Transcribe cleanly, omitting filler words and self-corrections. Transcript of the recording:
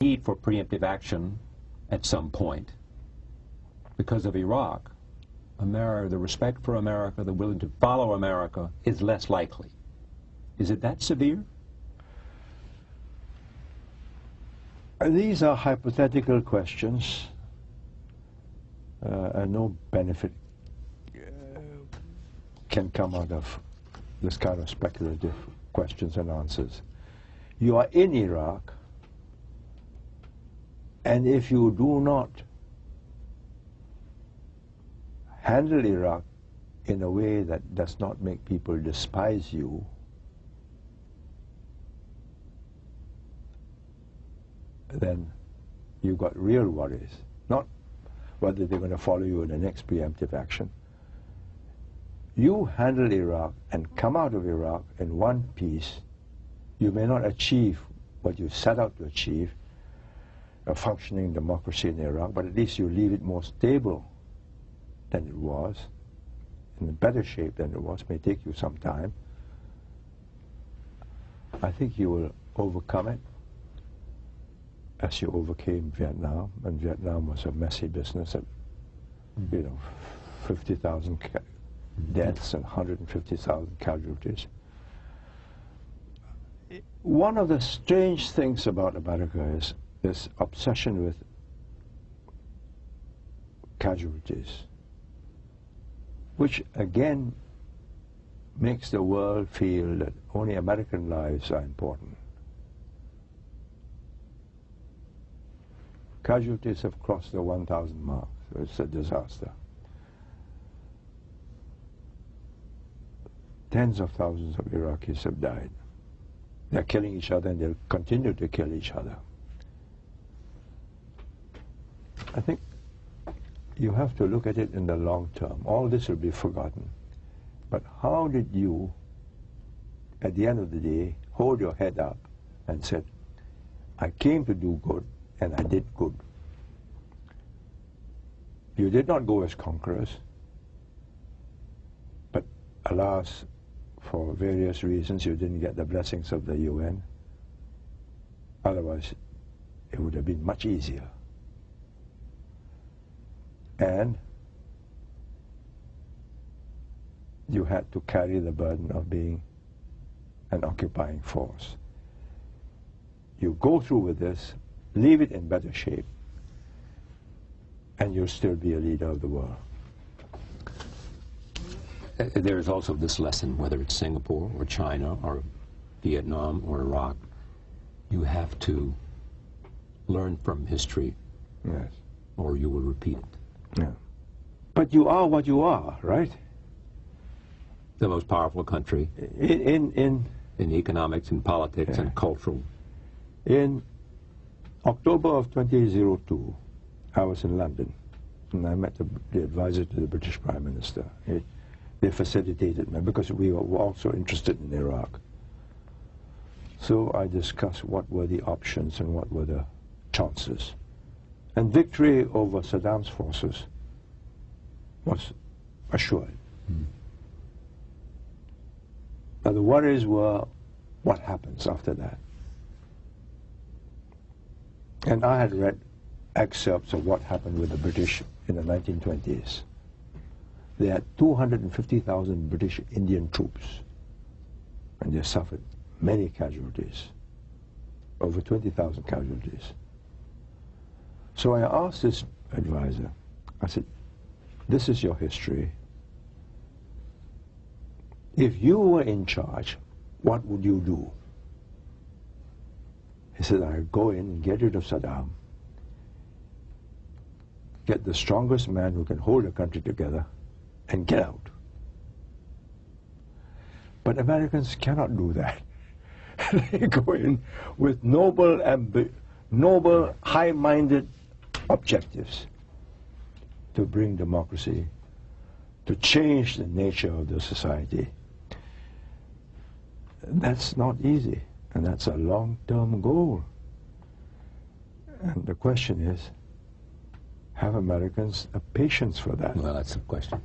need for preemptive action at some point because of Iraq. The respect for America, the willing to follow America, is less likely. Is it that severe? These are hypothetical questions, and no benefit can come out of this kind of speculative questions and answers. You are in Iraq, and if you do not handle Iraq in a way that does not make people despise you, then you've got real worries. Not whether they're going to follow you in the next preemptive action. You handle Iraq and come out of Iraq in one piece. You may not achieve what you set out to achieve, a functioning democracy in Iraq, but at least you leave it more stable than it was, in a better shape than it was. It may take you some time. I think you will overcome it as you overcame Vietnam, and Vietnam was a messy business at, 50,000 deaths and 150,000 casualties. One of the strange things about America is this obsession with casualties, which again makes the world feel that only American lives are important. Casualties have crossed the 1,000 mark, so it's a disaster. Tens of thousands of Iraqis have died. They're killing each other, and they'll continue to kill each other. I think you have to look at it in the long term. All this will be forgotten. But how did you, at the end of the day, hold your head up and said, I came to do good, and I did good. You did not go as conquerors, but alas, for various reasons, you didn't get the blessings of the UN. Otherwise, it would have been much easier. And you had to carry the burden of being an occupying force. You go through with this, leave it in better shape, and you'll still be a leader of the world. There is also this lesson, whether it's Singapore or China or Vietnam or Iraq, you have to learn from history, yes, or you will repeat it. Yeah. But you are what you are, right? The most powerful country in economics and politics, yeah, and cultural. In October of 2002, I was in London, and I met the advisor to the British Prime Minister. They facilitated me because we were also interested in Iraq. So I discussed what were the options and what were the chances. And victory over Saddam's forces was assured. Now the worries were what happens after that. And I had read excerpts of what happened with the British in the 1920s. They had 250,000 British Indian troops, and they suffered many casualties, over 20,000 casualties. So I asked this advisor, I said, this is your history. If you were in charge, what would you do? He said, I'd go in and get rid of Saddam, get the strongest man who can hold the country together, and get out. But Americans cannot do that. They go in with noble, high-minded objectives to bring democracy, to change the nature of the society. That's not easy, and that's a long-term goal. And the question is, have Americans a patience for that? Well, that's the question.